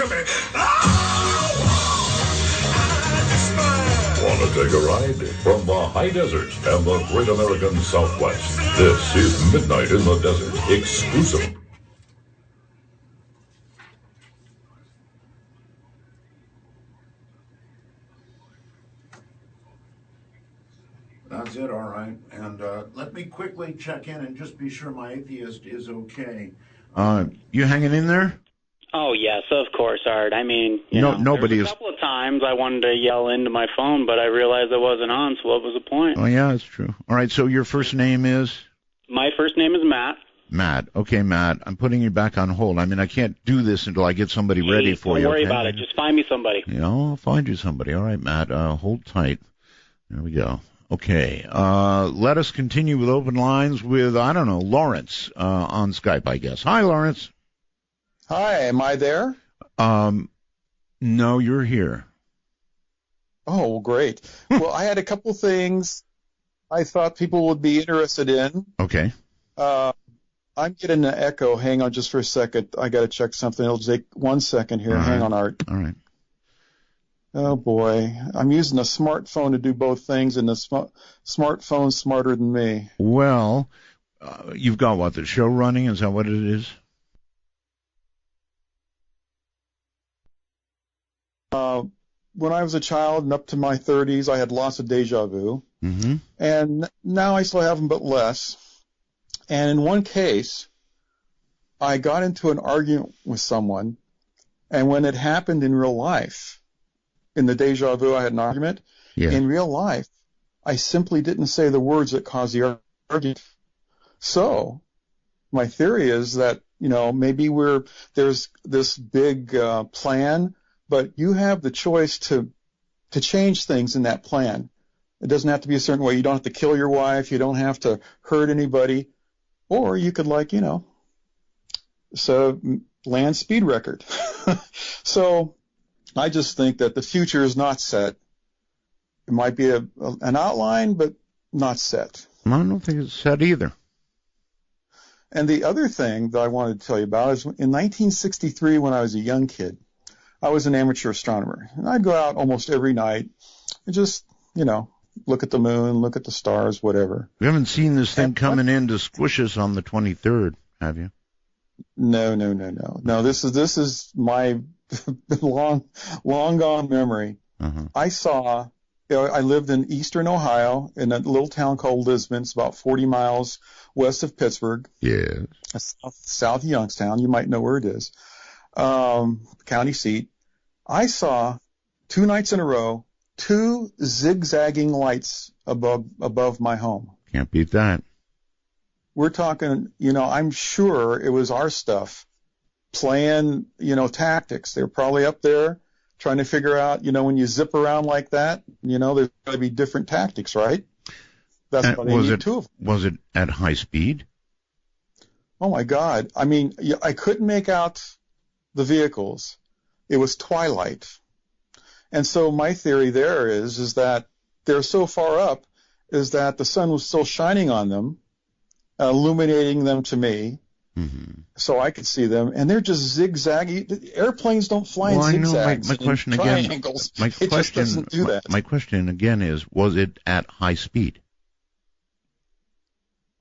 to me. Want to take a ride? From the high deserts and the great American Southwest, this is Midnight in the Desert, exclusive. That's it, all right. And let me quickly check in and just be sure my atheist is okay. You hanging in there? Oh, yes, of course, Art. I mean, nobody there was a couple of times I wanted to yell into my phone, but I realized it wasn't on, so what was the point? Oh, yeah, that's true. All right, so your first name is? My first name is Matt. Matt. Okay, Matt, I'm putting you back on hold. I mean, I can't do this until I get somebody ready for you. Don't worry okay? about it. Just find me somebody. Yeah, I'll find you somebody. All right, Matt, hold tight. There we go. Okay, let us continue with open lines with, I don't know, Lawrence on Skype, I guess. Hi, Lawrence. Hi, am I there? No, you're here. Oh, great. Well, I had a couple things I thought people would be interested in. Okay. I'm getting an echo. Hang on just for a second. I got to check something. It'll take 1 second here. All Hang right. on, Art. All right. Oh, boy. I'm using a smartphone to do both things, and the smartphone's smarter than me. Well, you've got what, the show running? Is that what it is? When I was a child and up to my 30s, I had lots of deja vu. Mm-hmm. And now I still have them, but less. And in one case, I got into an argument with someone, and when it happened in real life, in the deja vu, I had an argument. Yeah. In real life, I simply didn't say the words that caused the argument. So my theory is that, maybe there's this big plan, but you have the choice to change things in that plan. It doesn't have to be a certain way. You don't have to kill your wife. You don't have to hurt anybody. Or you could land speed record. So I just think that the future is not set. It might be an outline, but not set. I don't think it's set either. And the other thing that I wanted to tell you about is in 1963, when I was a young kid, I was an amateur astronomer. And I'd go out almost every night and just, look at the moon, look at the stars, whatever. You haven't seen this thing coming in to squish us on the 23rd, have you? No. No, this is my long gone memory. Uh-huh. I lived in eastern Ohio in a little town called Lisbon. It's about 40 miles west of Pittsburgh. Yes. South of Youngstown. You might know where it is. County seat. I saw 2 nights in a row 2 zigzagging lights above my home. Can't beat that. We're talking, I'm sure it was our stuff playing, tactics. They were probably up there trying to figure out, when you zip around like that, there's got to be different tactics, right? That's what they need 2 of them. Was it at high speed? Oh, my God. I mean, I couldn't make out the vehicles. It was twilight. And so my theory there is that they're so far up is that the sun was still shining on them, illuminating them to me, so I could see them, and they're just zigzagging. Airplanes don't fly in zigzags. My question again. It just doesn't do that. My question again is: was it at high speed?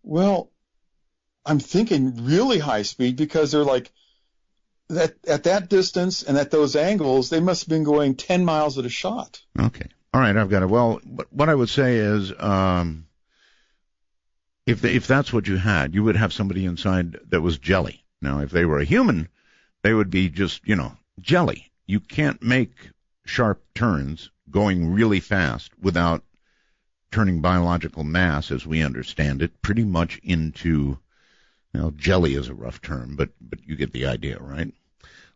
Well, I'm thinking really high speed because they're like that at that distance and at those angles. They must have been going 10 miles at a shot. Okay. All right, I've got it. Well, what I would say is, if that's what you had, you would have somebody inside that was jelly. Now, if they were a human, they would be just, jelly. You can't make sharp turns going really fast without turning biological mass, as we understand it, pretty much into, jelly is a rough term, but you get the idea, right?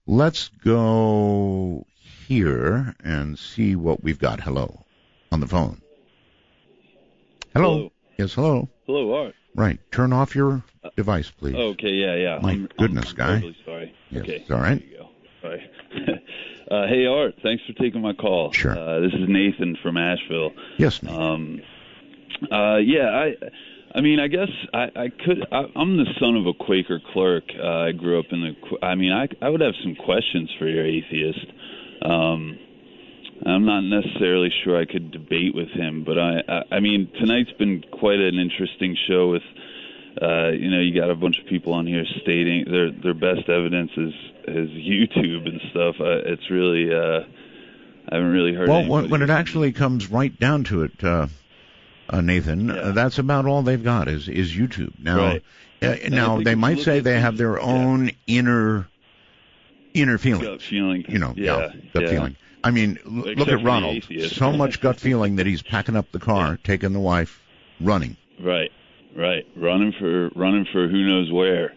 Let's go here and see what we've got. Hello, on the phone. Hello. Yes, hello. Hello, Art. Right. Turn off your device, please. Okay, yeah. My goodness, guy. I'm really sorry. Yes, okay. It's all right. There you go. Sorry. Hey, Art, thanks for taking my call. Sure. This is Nathan from Asheville. Yes, Nathan. I I mean, I guess I could. I'm the son of a Quaker clerk. I grew up in the. I mean, I would have some questions for your atheist. I'm not necessarily sure I could debate with him, but I mean, tonight's been quite an interesting show with. You got a bunch of people on here stating their best evidence is YouTube and stuff. It's really. I haven't really heard. Well, when it actually comes right down to it. Nathan, that's about all they've got is YouTube. Now, now they might say they have their own inner feeling. Gut feeling. Gut feeling. I mean, look at Ronald. So much gut feeling that he's packing up the car, taking the wife, running. Right. Running for who knows where.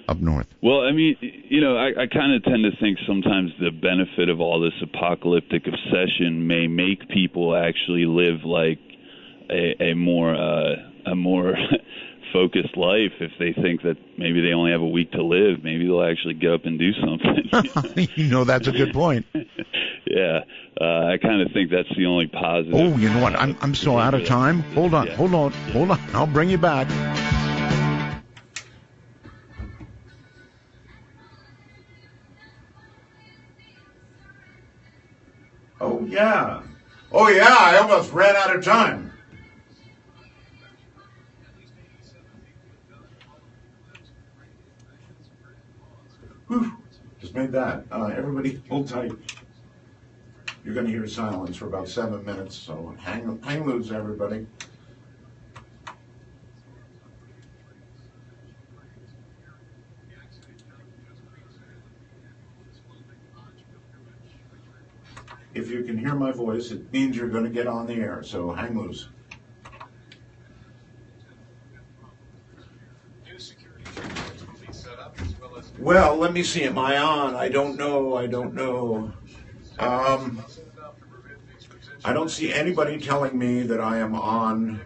Up north. Well, I mean, I kind of tend to think sometimes the benefit of all this apocalyptic obsession may make people actually live like a more focused life. If they think that maybe they only have a week to live, maybe they'll actually get up and do something. That's a good point. Yeah, I kind of think that's the only positive. Oh, you know what? I'm so out of time. Hold on. I'll bring you back. Oh yeah, I almost ran out of time. Whew, just made that. Everybody hold tight. You're going to hear silence for about 7 minutes, so hang loose, everybody. If you can hear my voice, it means you're going to get on the air, so hang loose. Well, let me see. Am I on? I don't know. I don't see anybody telling me that I am on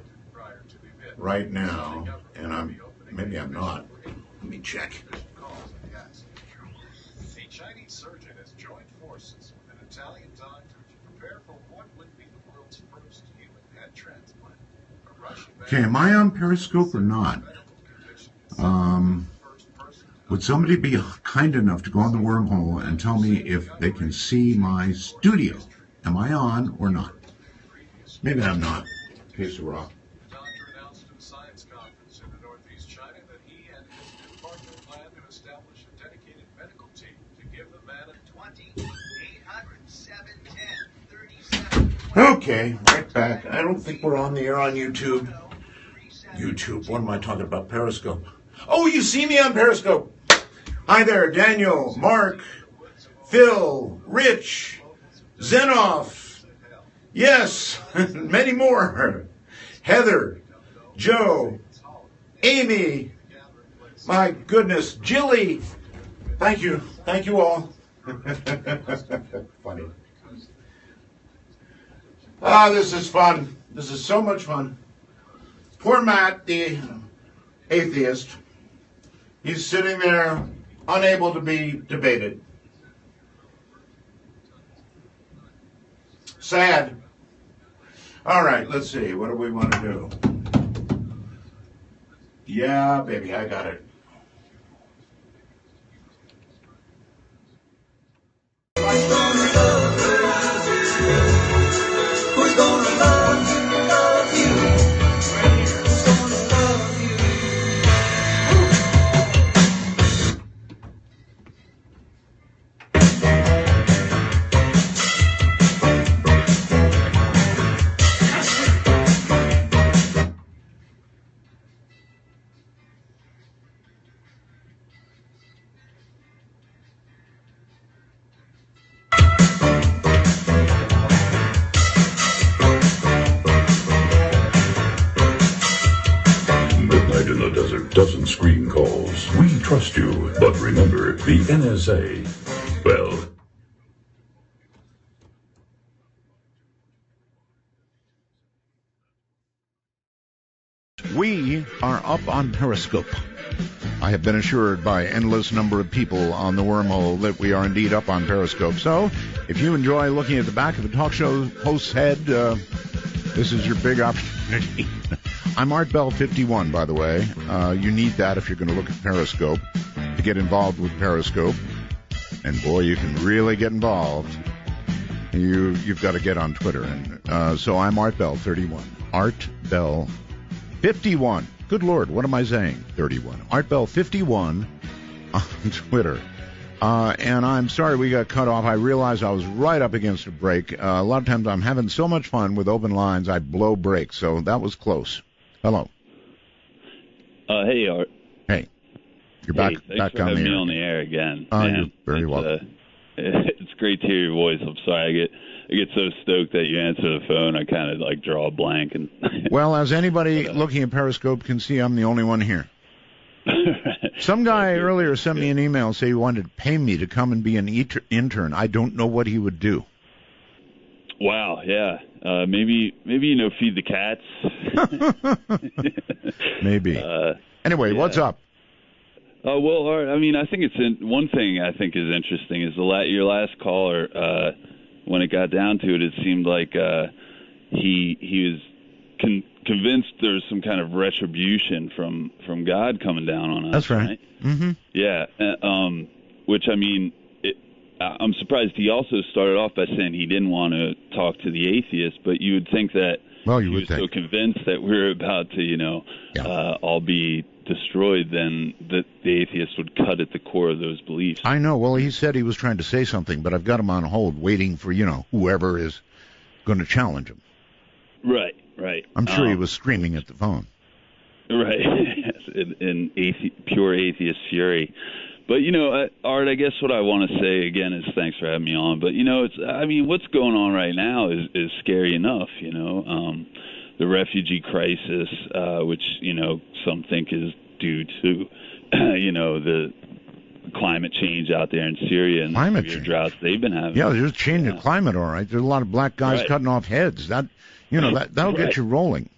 right now, and maybe I'm not. Let me check. A Chinese surgeon has joined forces with an Italian doctor to prepare for what would be the world's first human head transplant. Okay, am I on Periscope or not? Would somebody be kind enough to go on the wormhole and tell me if they can see my studio? Am I on or not? Maybe I'm not. Case of rock. The doctor announced at a science conference in the northeast China that he and his new partner plan to establish a dedicated medical team to give the man a 20-800-710-37. Okay, right back. I don't think we're on the air on YouTube. YouTube, what am I talking about? Periscope. Oh, you see me on Periscope. Hi there, Daniel, Mark, Phil, Rich, Zenoff. Yes, many more. Heather, Joe, Amy, my goodness, Jilly. Thank you all. Funny. This is fun. This is so much fun. Poor Matt, the atheist, he's sitting there unable to be debated. Sad. All right, let's see. What do we want to do? Yeah, baby, I got it. Who's gonna love you? Who's gonna love you? Midnight in the Desert doesn't screen calls. We trust you, but remember, the NSA, well... We are up on Periscope. I have been assured by endless number of people on the wormhole that we are indeed up on Periscope. So, if you enjoy looking at the back of a talk show host's head, this is your big opportunity. I'm Art Bell 51, by the way. You need that if you're going to look at Periscope to get involved with Periscope. And boy, you can really get involved. You've got to get on Twitter. And so I'm Art Bell 31. Art Bell 51. Good Lord, what am I saying? 31. Art Bell 51 on Twitter. And I'm sorry we got cut off. I realized I was right up against a break. A lot of times I'm having so much fun with open lines, I blow breaks. So that was close. Hello. Hey, Art. Hey. You're back Thanks back for on the having air. me on the air again. You're very welcome. It's great to hear your voice. I'm sorry. I get so stoked that you answer the phone. I kind of like draw a blank. And Well, as anybody looking at Periscope can see, I'm the only one here. Some guy earlier sent me an email saying he wanted to pay me to come and be an intern. I don't know what he would do. Wow, yeah. Maybe feed the cats. Maybe. Anyway, what's up? Well, Art, I mean, I think one thing I think is interesting is your last caller. When it got down to it, it seemed like he was convinced there's some kind of retribution from God coming down on us. That's right. Mm-hmm. Yeah. Which, I mean, I'm surprised he also started off by saying he didn't want to talk to the atheists, but you would think that he was so convinced that we're about to, all be destroyed, then that the atheists would cut at the core of those beliefs. I know. Well, he said he was trying to say something, but I've got him on hold waiting for, whoever is going to challenge him. Right. I'm sure he was screaming at the phone. Right. in pure atheist fury. But, Art, I guess what I want to say again is thanks for having me on. But, what's going on right now is scary enough, the refugee crisis, which, some think is due to, the climate change out there in Syria and the severe droughts they've been having. Yeah, there's a change in climate, all right. There's a lot of black guys cutting off heads. That'll get you rolling.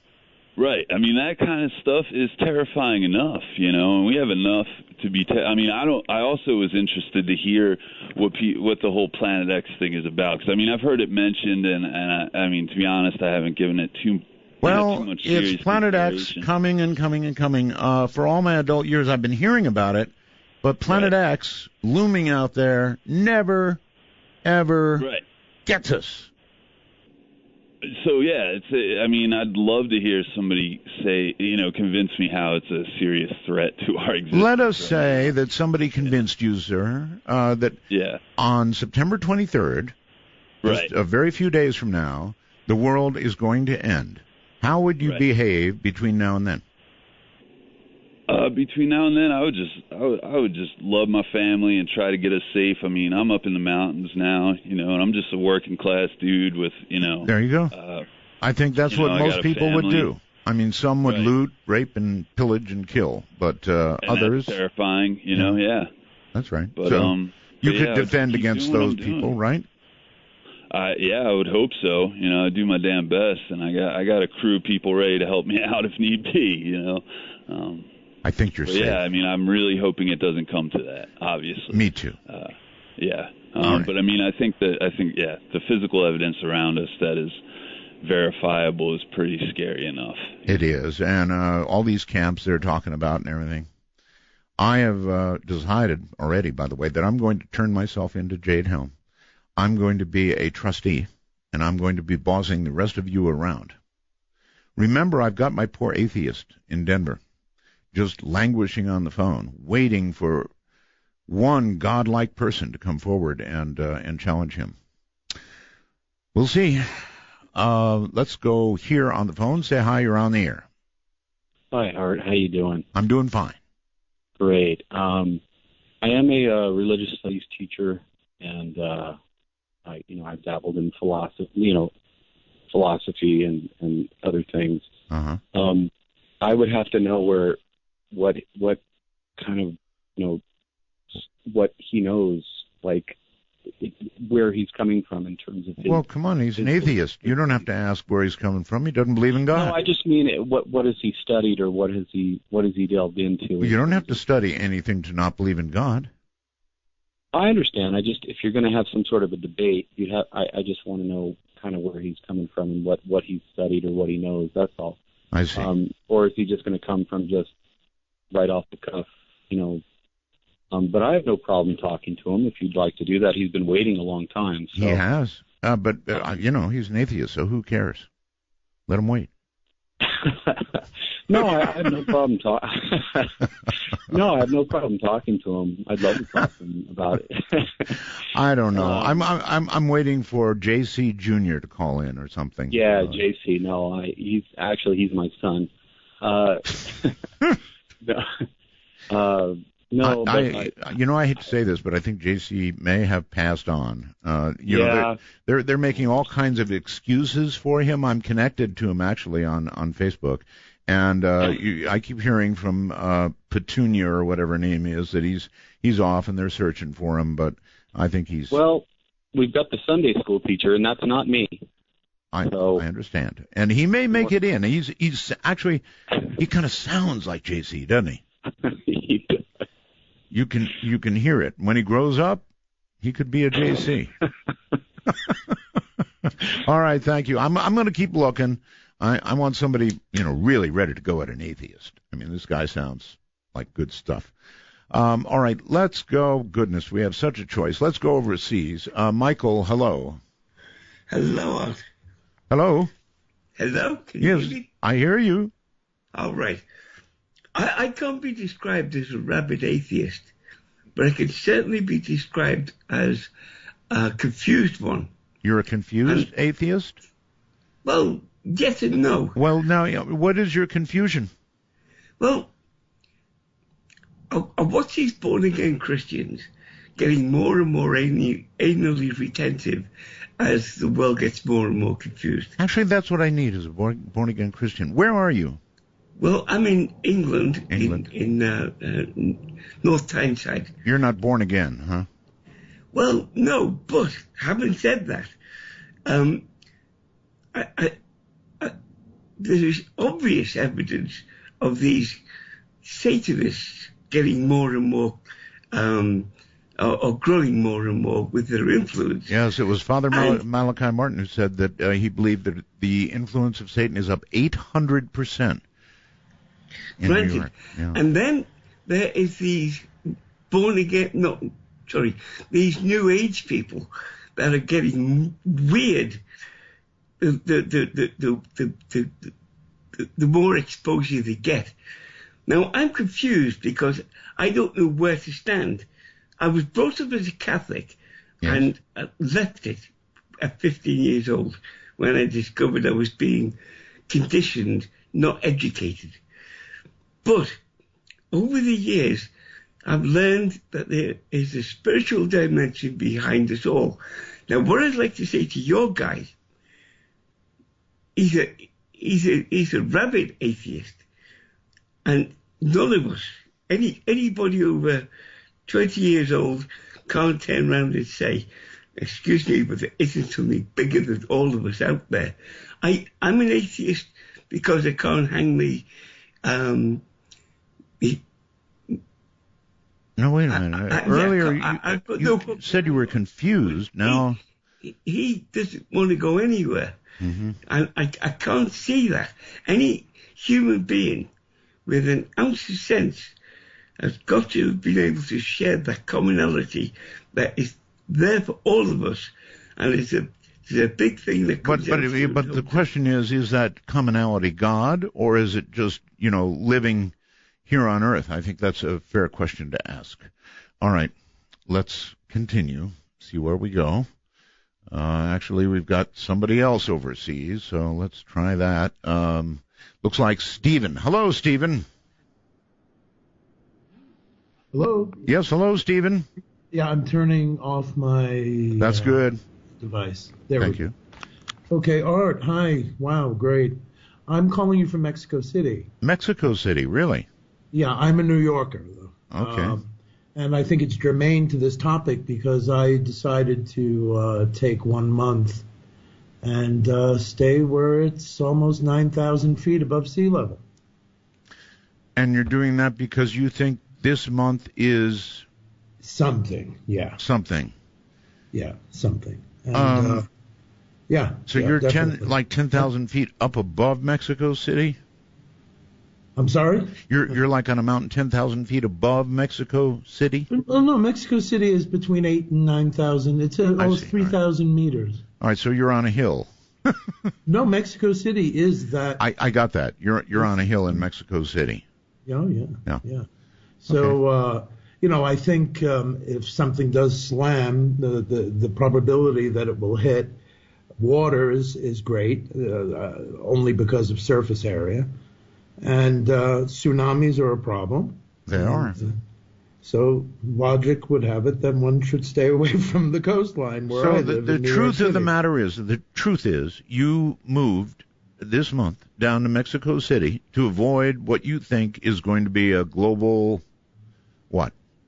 Right. I mean, that kind of stuff is terrifying enough, and we have enough to be. I also was interested to hear what the whole Planet X thing is about, because I've heard it mentioned, and I mean, to be honest, I haven't given it too much serious it's Planet X coming and coming and coming. For all my adult years, I've been hearing about it, but Planet X looming out there never, ever gets us. So, yeah, I'd love to hear somebody say, convince me how it's a serious threat to our existence. Let us say that somebody convinced you, sir, that on September 23rd, just a very few days from now, the world is going to end. How would you behave between now and then? Between now and then, I would just love my family and try to get us safe. I mean, I'm up in the mountains now, and I'm just a working class dude with, There you go. I think that's what most people would do. I mean, some would loot, rape, and pillage and kill, but others. That's terrifying, yeah. That's right. But, so you could defend against those people, right? I would hope so. I do my damn best, and I got a crew of people ready to help me out if need be. I think you're safe. Yeah, I'm really hoping it doesn't come to that. Obviously. Me too. Yeah. Right. But I think the physical evidence around us that is verifiable is pretty scary enough. It is, and all these camps they're talking about and everything. I have decided already, by the way, that I'm going to turn myself into Jade Helm. I'm going to be a trustee, and I'm going to be bossing the rest of you around. Remember, I've got my poor atheist in Denver, just languishing on the phone, waiting for one godlike person to come forward and challenge him. We'll see. Let's go here on the phone. Say hi. You're on the air. Hi, Art. How you doing? I'm doing fine. Great. I am a religious studies teacher, and I've dabbled in philosophy, and other things. Uh-huh. I would have to know what kind of, what he knows, like where he's coming from in terms of his... Well, come on, he's an atheist. You don't have to ask where he's coming from. He doesn't believe in God. No, I just mean what has he studied, or what has he delved into? Well, you don't have to study anything to not believe in God. I understand. If you're going to have some sort of a debate, I just want to know kind of where he's coming from and what he's studied or what he knows. That's all. I see. Or is he just going to come from just right off the cuff, you know? But I have no problem talking to him if you'd like to do that. He's been waiting a long time. So. He has. But you know, he's an atheist, so who cares? Let him wait. No, I have no problem No, I have no problem talking to him. I'd love to talk to him about it. I don't know. I'm waiting for JC Jr. to call in or something. Yeah, JC. No, he's my son. No, I hate to say this, but I think JC may have passed on. You know, they're making all kinds of excuses for him. I'm connected to him actually on Facebook, and I keep hearing from Petunia or whatever her name is that he's off and they're searching for him. But I think he's we've got the Sunday school teacher, and that's not me. I understand, and he may make it in. He's actually he kind of sounds like JC, doesn't he? You can hear it. When he grows up, he could be a JC. All right, thank you. I'm going to keep looking. I want somebody, you know, really ready to go at an atheist. I mean, this guy sounds like good stuff. All right, let's go. Goodness, we have such a choice. Let's go overseas. Michael, hello. Hello. Hello. Hello. Can you hear me? I hear you. All right. I can't be described as a rabid atheist, but I can certainly be described as a confused one. You're a confused atheist? Well, yes and no. Well, now, what is your confusion? Well, I watch these born-again Christians getting more and more anally retentive as the world gets more and more confused. Actually, that's what I need as a born-again Christian. Where are you? Well, I'm in England. In North Tyneside. You're not born again, huh? Well, no, but having said that, there's obvious evidence of these Satanists getting more and more, or growing more and more with their influence. Yes, it was Father Malachi Martin who said that he believed that the influence of Satan is up 800%. Granted. Yeah. And then there is these these New Age people that are getting weird. The more exposure they get. Now, I'm confused because I don't know where to stand. I was brought up as a Catholic and left it at 15 years old when I discovered I was being conditioned, not educated. But over the years, I've learned that there is a spiritual dimension behind us all. Now, what I'd like to say to your guy, he's a rabid atheist, and none of us, anybody over 20 years old, can't turn around and say, "Excuse me, but there isn't something bigger than all of us out there." I'm an atheist because I can't hang me. No, wait a minute. Earlier, you said you were confused. Now he doesn't want to go anywhere. Mm-hmm. I can't see that. Any human being with an ounce of sense has got to have been able to share that commonality that is there for all of us, and it's a big thing that comes But the question is that commonality God, or is it just, living here on Earth? I think that's a fair question to ask. All right, let's continue, see where we go. Actually, we've got somebody else overseas, so let's try that. Looks like Stephen. Hello, Stephen. Hello? Yes, hello, Stephen. Yeah, I'm turning off my That's good. device. Thank you. Okay, Art, hi. Wow, great. I'm calling you from Mexico City. Mexico City, really? Yeah, I'm a New Yorker, though. Okay. And I think it's germane to this topic because I decided to take 1 month and stay where it's almost 9,000 feet above sea level. And you're doing that because you think this month is... Something, yeah. Something. Yeah, something. And, yeah. So yeah, you're definitely. 10,000 feet up above Mexico City? I'm sorry? You're like on a mountain 10,000 feet above Mexico City? Oh, no, Mexico City is between 8,000 and 9,000. It's almost 3,000 meters. All right, so you're on a hill. No, Mexico City is that. I got that. You're on a hill in Mexico City. Oh, yeah. So, okay. I think if something does slam, the probability that it will hit water is great, only because of surface area. And tsunamis are a problem. They are. So logic would have it that one should stay away from the coastline where I live. The truth of the matter is, you moved this month down to Mexico City to avoid what you think is going to be a global,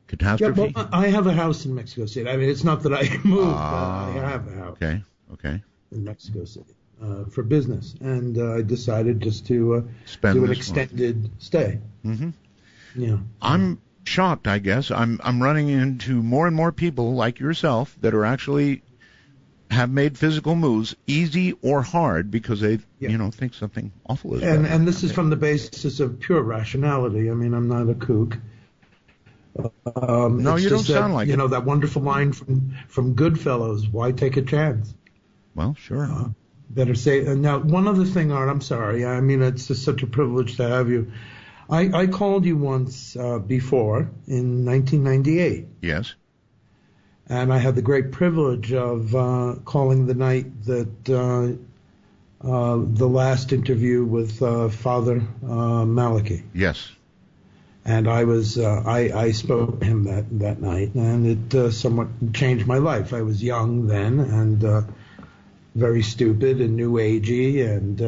catastrophe? Yeah, well, I have a house in Mexico City. I mean, it's not that I moved, but I have a house. Okay. In Mexico City for business, and I decided just to do an extended stay. Mm-hmm. Yeah. I'm shocked, I guess. I'm running into more and more people like yourself that are actually have made physical moves, easy or hard, because they think something awful is happening. And this is from the basis of pure rationality. I mean, I'm not a kook. No, you don't sound like it. That wonderful line from Goodfellas, why take a chance? Well, sure. Better say. Now, one other thing, Art, I'm sorry. I mean, it's just such a privilege to have you. I called you once before in 1998. Yes. And I had the great privilege of calling the night that the last interview with Father Malachi. Yes. And I spoke to him that night, and it somewhat changed my life. I was young then, and very stupid and new agey, and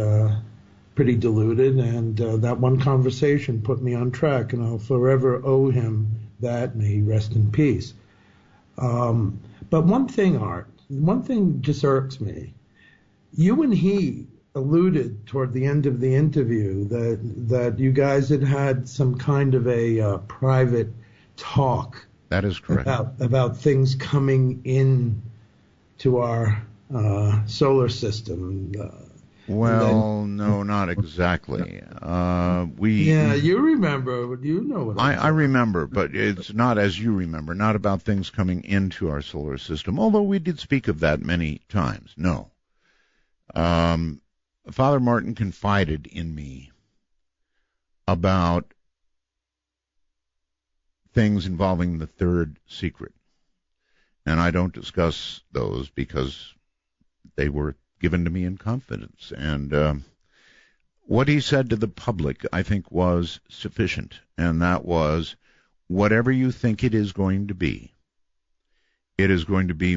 pretty deluded. And that one conversation put me on track, and I'll forever owe him that. May he rest in peace. But one thing just irks me. You and he alluded toward the end of the interview that you guys had some kind of a private talk. That is correct. About things coming in to our solar system. No, not exactly. You remember. You know what I remember, but it's not as you remember, not about things coming into our solar system, although we did speak of that many times. No. Father Martin confided in me about things involving the third secret. And I don't discuss those because they were given to me in confidence. And what he said to the public, I think, was sufficient. And that was, whatever you think it is going to be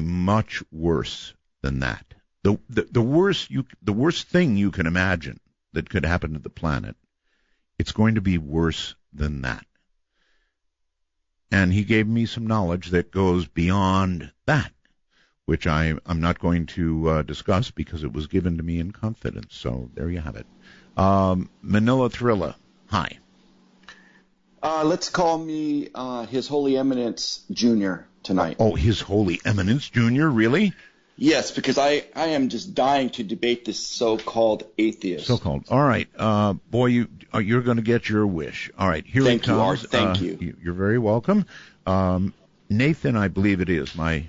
much worse than that. The worst thing you can imagine that could happen to the planet, it's going to be worse than that. And he gave me some knowledge that goes beyond that, which I'm not going to discuss because it was given to me in confidence. So there you have it. Manila Thrilla, hi. Let's call me His Holy Eminence Jr. tonight. Oh, His Holy Eminence Jr., really? Yes, because I am just dying to debate this so-called atheist. So-called. All right. Boy, you're going to get your wish. All right, here Thank it comes. You, Art. Thank you. You're very welcome. Nathan, I believe it is. No,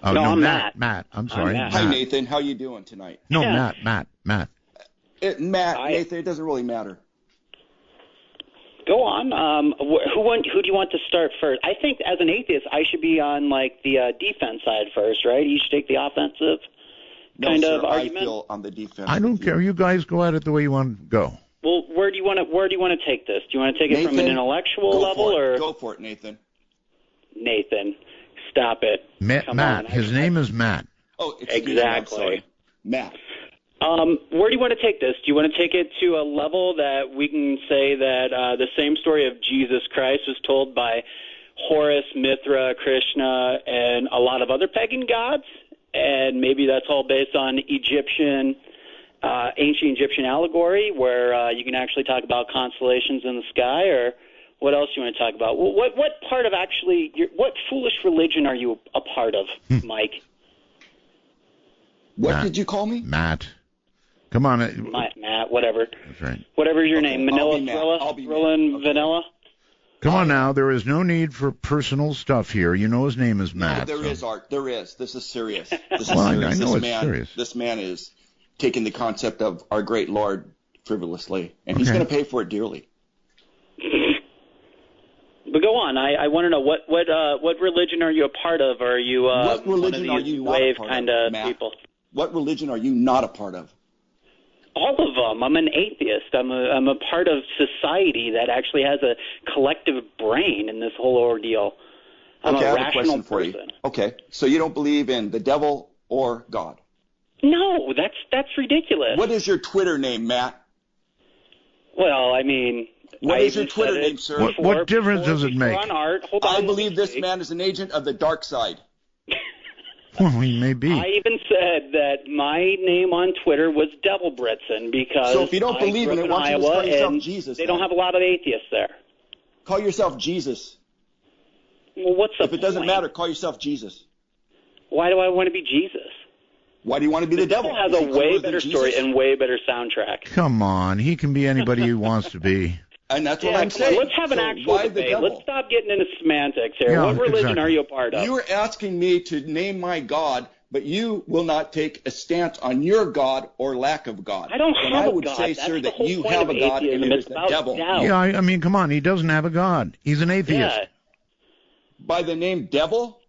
I'm Matt. Matt, I'm sorry. Matt. Hi, Nathan. How you doing tonight? No, yeah. Matt. Nathan, it doesn't really matter. Go on. Who do you want to start first? I think as an atheist, I should be on the defense side first, right? You should take the offensive kind of argument. I feel on the defense. I don't care. You guys go at it the way you want to go. Well, where do you want to take this? Do you want to take it from an intellectual level or? Go for it, Nathan. Nathan, stop it. Matt. His name is Matt. Oh, exactly. Matt. Where do you want to take this? Do you want to take it to a level that we can say that the same story of Jesus Christ was told by Horus, Mithra, Krishna, and a lot of other pagan gods? And maybe that's all based on ancient Egyptian allegory, where you can actually talk about constellations in the sky, or what else do you want to talk about? What part of what foolish religion are you a part of, Mike? What did you call me? Matt. Come on. Matt. Matt, whatever. That's right. Whatever's your name, Manila Matt. Thrilla, Thrilla and Vanilla. Come on now, there is no need for personal stuff here. You know his name is Matt. No, there so. is, Art. There is. This is serious. This is Well, serious. I know this it's serious. This man is taking the concept of our great Lord frivolously, and he's going to pay for it dearly. But go on. I want to know what religion are you a part of? Or are you What religion one of these are you new not a wave part kind of, of Matt? people? What religion are you not a part of? All of them. I'm an atheist. I'm a part of society that actually has a collective brain in this whole ordeal. I'm Okay, a I have a rational question for person. you. Okay, so you don't believe in the devil or God? No, that's ridiculous. What is your Twitter name, Matt? Well, I mean, What I is your even Twitter said name, it sir? before- What difference before- does it before make? On Art. Hold on, I let believe me this speak. man is an agent of the dark side. Well, he may be. I even said that my name on Twitter was Devil Britson because So if you don't I believe grew in up it, why don't you just Iowa call yourself and Jesus, They don't then? have a lot of atheists there. Call yourself Jesus. Well, what's the If it doesn't point? matter, call yourself Jesus. Why do I want to be Jesus? Why do you want to be the devil? Has Is a he cooler way than better Jesus? story and way better soundtrack. Come on, he can be anybody he wants to be. And that's what Yeah, I'm come on, saying. let's have an So actual why the debate. devil? Let's stop getting into semantics here. Yeah, What religion exactly. are you a part of? You are asking me to name my God, but you will not take a stance on your God or lack of God. I don't and have I a would God. say, That's sir, the that whole you point have of a God, atheism. and it It's is the about devil. doubt. Yeah, I mean, come on, he doesn't have a God. He's an atheist. Yeah, By the name Devil?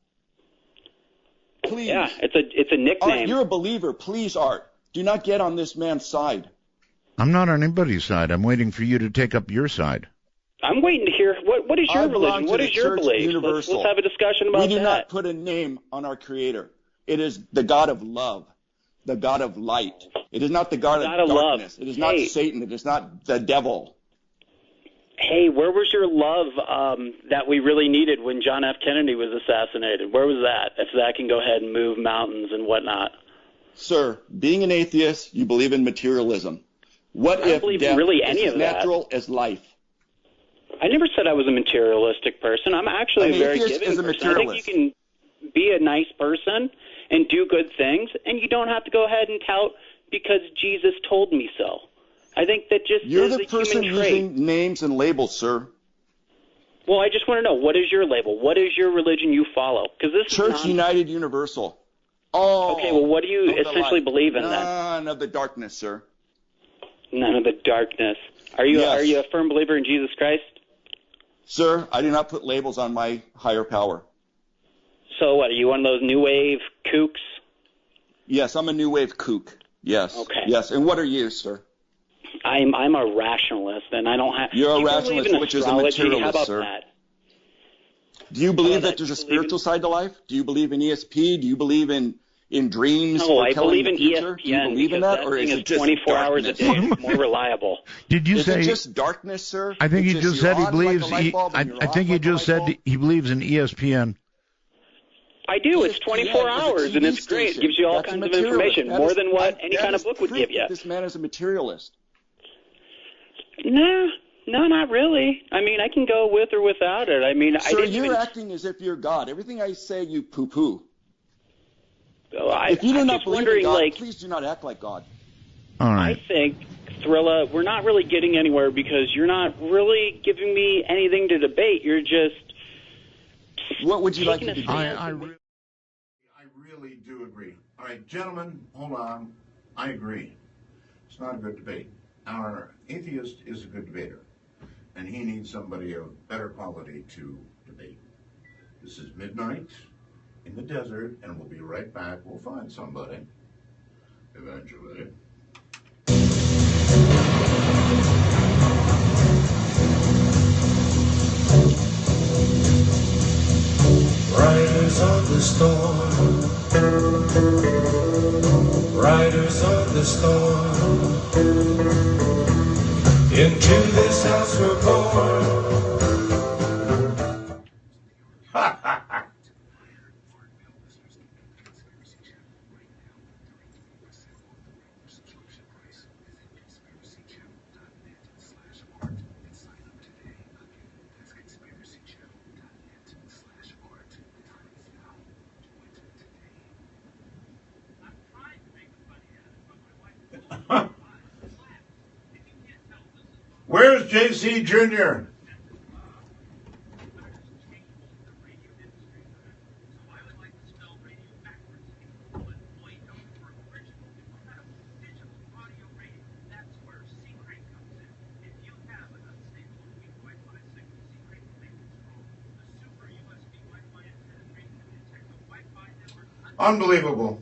Please. yeah, it's a nickname. Art, you're a believer. Please, Art, do not get on this man's side. I'm not on anybody's side. I'm waiting for you to take up your side. I'm waiting to hear what is your I belong religion? to What the is your Church belief? Universal. Let's have a discussion about We do that. not put a name on our Creator. It is the God of love, the God of light. It is not the God of love. darkness. It is not Hey. Satan. It is not the devil. Hey, where was your love that we really needed when John F. Kennedy was assassinated? Where was that? If that can go ahead and move mountains and whatnot. Sir, being an atheist, you believe in materialism. What I don't if believe in death really is any as of that. natural as life? I never said I was a materialistic person. I'm actually An a very atheist giving is a person. I think materialist. you can be a nice person and do good things, and you don't have to go ahead and tout because Jesus told me so. I think that just You're is the a person human trait. using names and labels, sir. Well, I just want to know, what is your label? What is your religion you follow? Because this Church is United Universal. Oh. Okay, well, what do you of the essentially light. believe in then? None of the darkness, sir. None of the darkness. Are you Yes. a firm believer in Jesus Christ? Sir, I do not put labels on my higher power. So what, are you one of those new wave kooks? Yes, I'm a new wave kook. Yes. Okay. Yes. And what are you, sir? I'm a rationalist, and I don't have. You're a Do you rationalist, believe in which is a astrology? How materialist, about sir. that? Do you believe that? that there's a Do you believe spiritual side to life? Do you believe in ESP? Do you believe in dreams? No, I foretelling believe the in future? ESPN Do you believe in because that, or thing is it just 24 hours a darkness? day. It's more reliable. Did you Is say? it just darkness, sir? I think It's he just you're said he on believes. Like a light bulb and you're I off think he like a just light said bulb? he believes in ESPN. I do. It's ESPN 24 is a hours, and TV it's great. It station. gives you all That's a kinds of materialist. information, That more is- than what that- any that kind of is book would proof give you. that this man is a materialist. No, not really. I mean, I can go with or without it. I mean, I Sir, didn't you're even. acting as if you're God. Everything I say, you poo-poo. I, If you do I'm not just believe in wondering, God, like, please do not act like God. All I right. think, Thrilla, we're not really getting anywhere because you're not really giving me anything to debate. You're just. What would you like taking to a debate? stance. I really do agree. All right, gentlemen, hold on. I agree. It's not a good debate. Our atheist is a good debater, and he needs somebody of better quality to debate. This is midnight in the desert, and we'll be right back. We'll find somebody eventually. Riders on the storm, riders on the storm, into this house we're born. Where's JC Jr.? Unbelievable.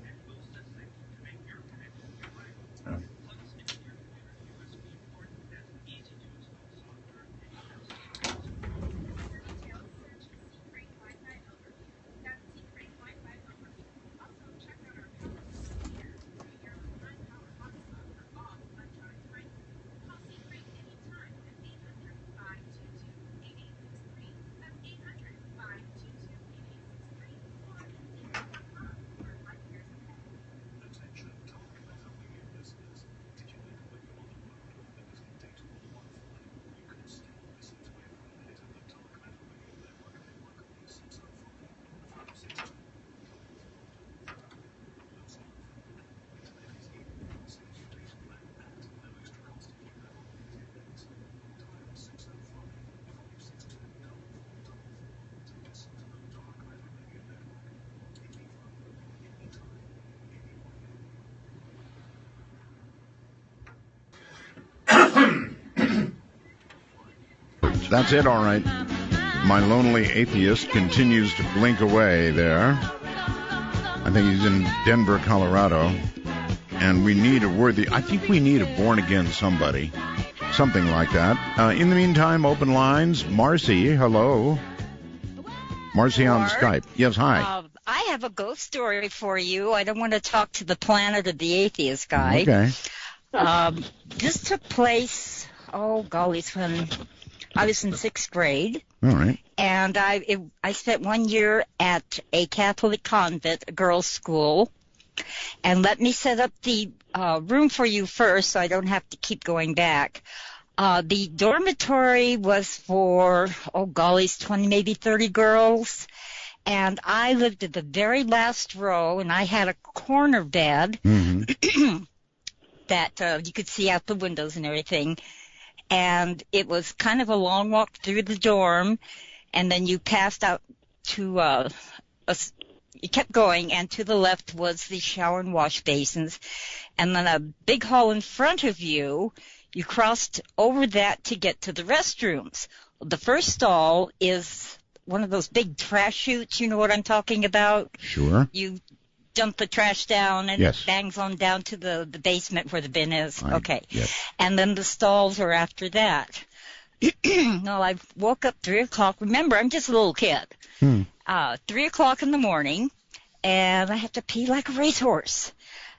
That's it, all right. My lonely atheist continues to blink away there. I think he's in Denver, Colorado. And we need I think we need a born-again somebody. Something like that. In the meantime, open lines. Marcy, hello. Marcy on Skype. Yes, hi. I have a ghost story for you. I don't want to talk to the planet of the atheist guy. Okay. This took place, when I was in 6th grade. All right. And I spent 1 year at a Catholic convent, a girls' school. And let me set up the room for you first so I don't have to keep going back. The dormitory was for, 20, maybe 30 girls. And I lived at the very last row, and I had a corner bed that you could see out the windows and everything. And it was kind of a long walk through the dorm, and then you passed out to you kept going, and to the left was the shower and wash basins, and then a big hall in front of you. You crossed over that to get to the restrooms. The first stall is one of those big trash chutes. You know what I'm talking about? Sure. You dump the trash down, and yes. It bangs on down to the basement where the bin is. Okay. Yes. And then the stalls are after that. No, I woke up 3 o'clock. Remember, I'm just a little kid. 3 o'clock in the morning, and I have to pee like a racehorse.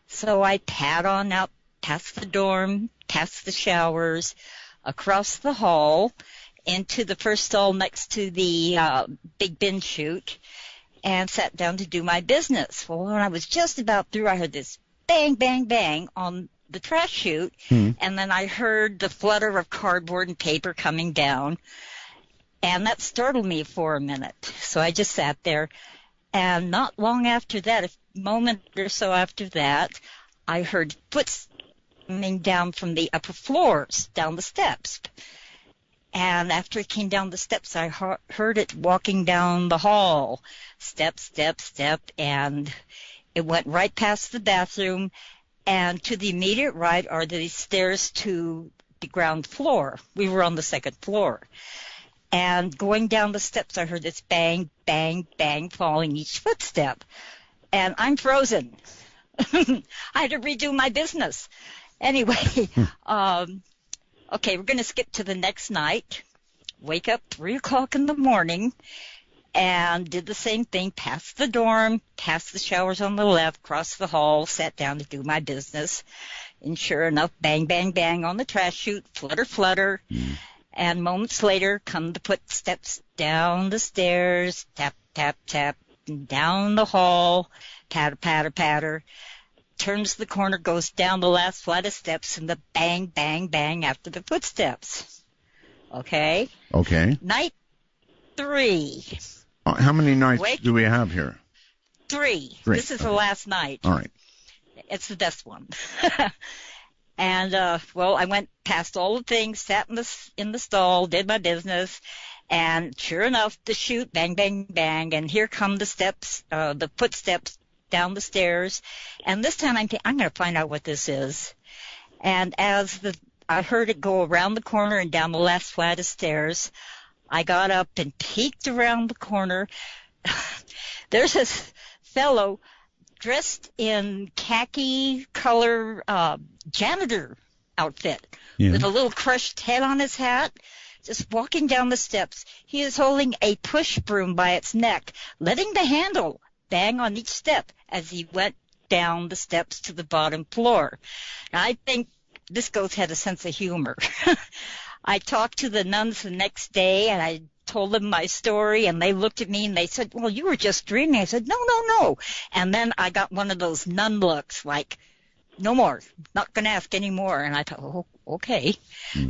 So I pad on out past the dorm, past the showers, across the hall, into the first stall next to the big bin chute, and sat down to do my business. Well, when I was just about through, I heard this bang, bang, bang on the trash chute, and then I heard the flutter of cardboard and paper coming down, and that startled me for a minute. So I just sat there, and not long after that, a moment or so after that, I heard footsteps coming down from the upper floors, down the steps. And after it came down the steps, I heard it walking down the hall. Step, step, step, and it went right past the bathroom, and to the immediate right are the stairs to the ground floor. We were on the 2nd floor. And going down the steps, I heard this bang, bang, bang following each footstep. And I'm frozen. I had to redo my business. Anyway, okay, we're going to skip to the next night. Wake up 3 o'clock in the morning and did the same thing, past the dorm, past the showers on the left, crossed the hall, sat down to do my business. And sure enough, bang, bang, bang on the trash chute, flutter, flutter. And moments later, come the footsteps down the stairs, tap, tap, tap, down the hall, patter, patter, patter. Turns the corner, goes down the last flight of steps, and the bang, bang, bang after the footsteps. Okay? Okay. Night 3. How many nights do we have here? 3. This is the last night. All right. It's the best one. And well, I went past all the things, sat in the stall, did my business, and sure enough, the chute, bang, bang, bang, and here come the steps, the footsteps down the stairs. And this time I'm going to find out what this is. And as I heard it go around the corner and down the last flight of stairs, I got up and peeked around the corner. There's this fellow dressed in khaki color janitor outfit with a little crushed head on his hat, just walking down the steps. He is holding a push broom by its neck, letting the handle bang on each step as he went down the steps to the bottom floor. Now, I think this ghost had a sense of humor. I talked to the nuns the next day, and I told them my story, and they looked at me and they said, well, you were just dreaming. I said, no. And then I got one of those nun looks, like, no more, not going to ask any more. And I thought, oh, okay.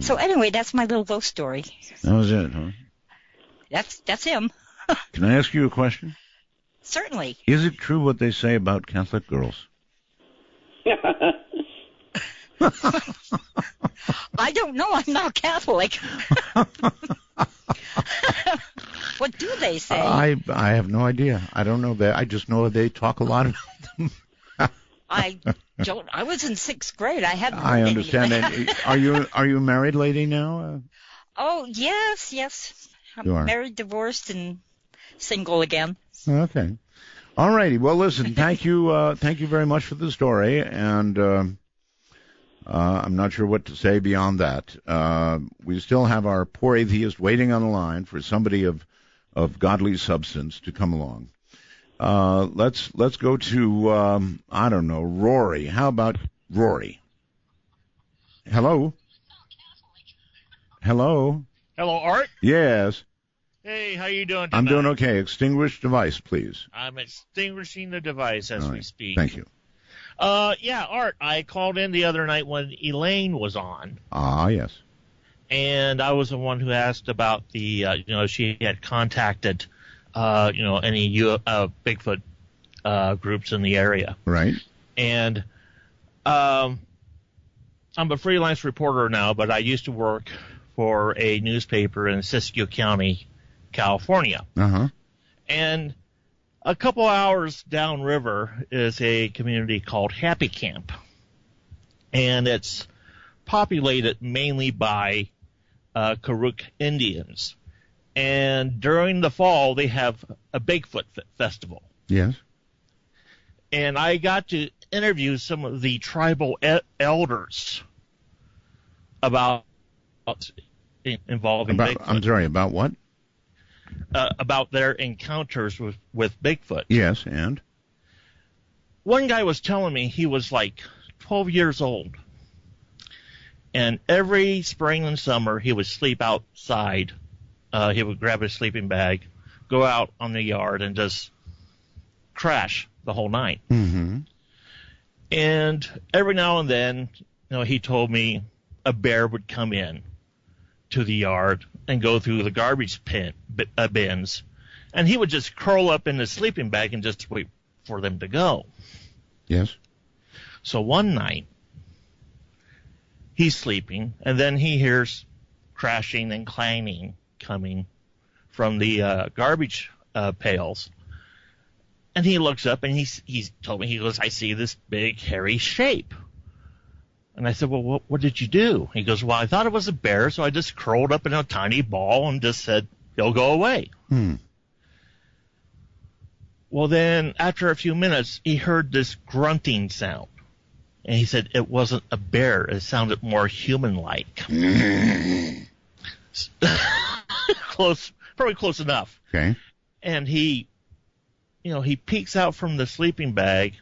So anyway, that's my little ghost story. That was it, huh? That's him. Can I ask you a question? Certainly. Is it true what they say about Catholic girls? I don't know. I'm not Catholic. What do they say? I have no idea. I don't know that. I just know they talk a lot about them. I was in 6th grade. I hadn't. I understand. Are you a married lady now? Oh yes. I'm married, divorced, and single again. Okay. All righty. Well, listen. Thank you very much for the story, and I'm not sure what to say beyond that. We still have our poor atheist waiting on the line for somebody of godly substance to come along. Let's go to I don't know, Rory. How about Rory? Hello. Hello, Art. Yes. Hey, how you doing tonight? I'm doing okay. Extinguish device, please. I'm extinguishing the device as we speak. Thank you. Yeah, Art, I called in the other night when Elaine was on. Ah, yes. And I was the one who asked about the, she had contacted, any Bigfoot groups in the area. Right. And I'm a freelance reporter now, but I used to work for a newspaper in Siskiyou County, California. Uh-huh. And a couple hours downriver is a community called Happy Camp. And it's populated mainly by Karuk Indians. And during the fall, they have a Bigfoot festival. Yes. And I got to interview some of the tribal elders about involving Bigfoot. I'm sorry, about what? About their encounters with Bigfoot. Yes, and? One guy was telling me he was like 12 years old. And every spring and summer, he would sleep outside. He would grab his sleeping bag, go out on the yard, and just crash the whole night. Mm-hmm. And every now and then, he told me a bear would come in to the yard and go through the garbage bins, and he would just curl up in his sleeping bag and just wait for them to go. Yes. So one night, he's sleeping, and then he hears crashing and clanging coming from the garbage pails. And he looks up, and he's told me, he goes, I see this big, hairy shape. And I said, well, what did you do? He goes, well, I thought it was a bear, so I just curled up in a tiny ball and just said, he'll go away. Well, then, after a few minutes, he heard this grunting sound. And he said it wasn't a bear. It sounded more human-like. Probably close enough. Okay. And he peeks out from the sleeping bag,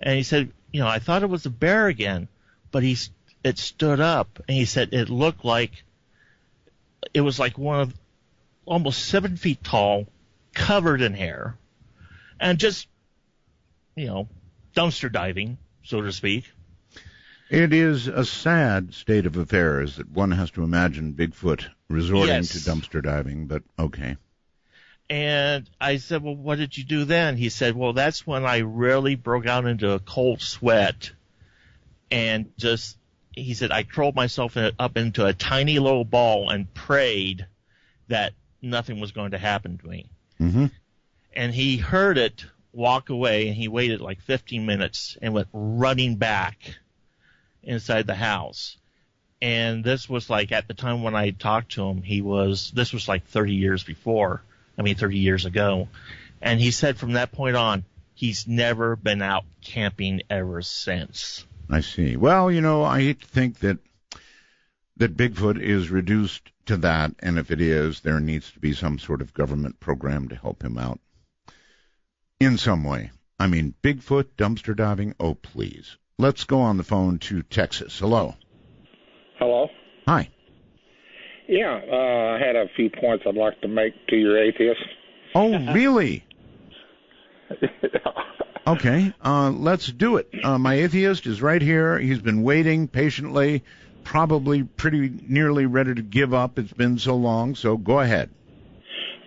and he said, I thought it was a bear again. But it stood up, and he said it looked like it was like one of almost 7 feet tall, covered in hair, and just, dumpster diving, so to speak. It is a sad state of affairs that one has to imagine Bigfoot resorting to dumpster diving, but okay. And I said, well, what did you do then? He said, well, that's when I really broke out into a cold sweat and just, he said, I curled myself up into a tiny little ball and prayed that nothing was going to happen to me. Mm-hmm. And he heard it walk away, and he waited like 15 minutes and went running back inside the house. And this was like at the time when I talked to him, this was like 30 years ago. And he said from that point on, he's never been out camping ever since. I see. Well, I hate to think that Bigfoot is reduced to that, and if it is, there needs to be some sort of government program to help him out in some way. I mean, Bigfoot, dumpster diving, oh, please. Let's go on the phone to Texas. Hello. Hello. Hi. Yeah, I had a few points I'd like to make to your atheist. Oh, really? Okay, let's do it. My atheist is right here. He's been waiting patiently, probably pretty nearly ready to give up. It's been so long, so go ahead.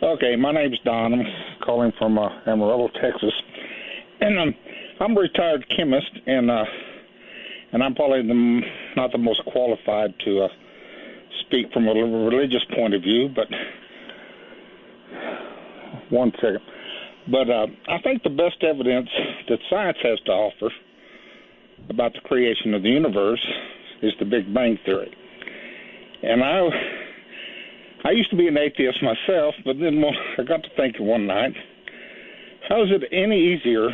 Okay, my name's Don. I'm calling from Amarillo, Texas. And I'm a retired chemist, and I'm probably not the most qualified to speak from a religious point of view, but one second. But I think the best evidence that science has to offer about the creation of the universe is the Big Bang Theory. And I used to be an atheist myself, but then I got to thinking one night, how is it any easier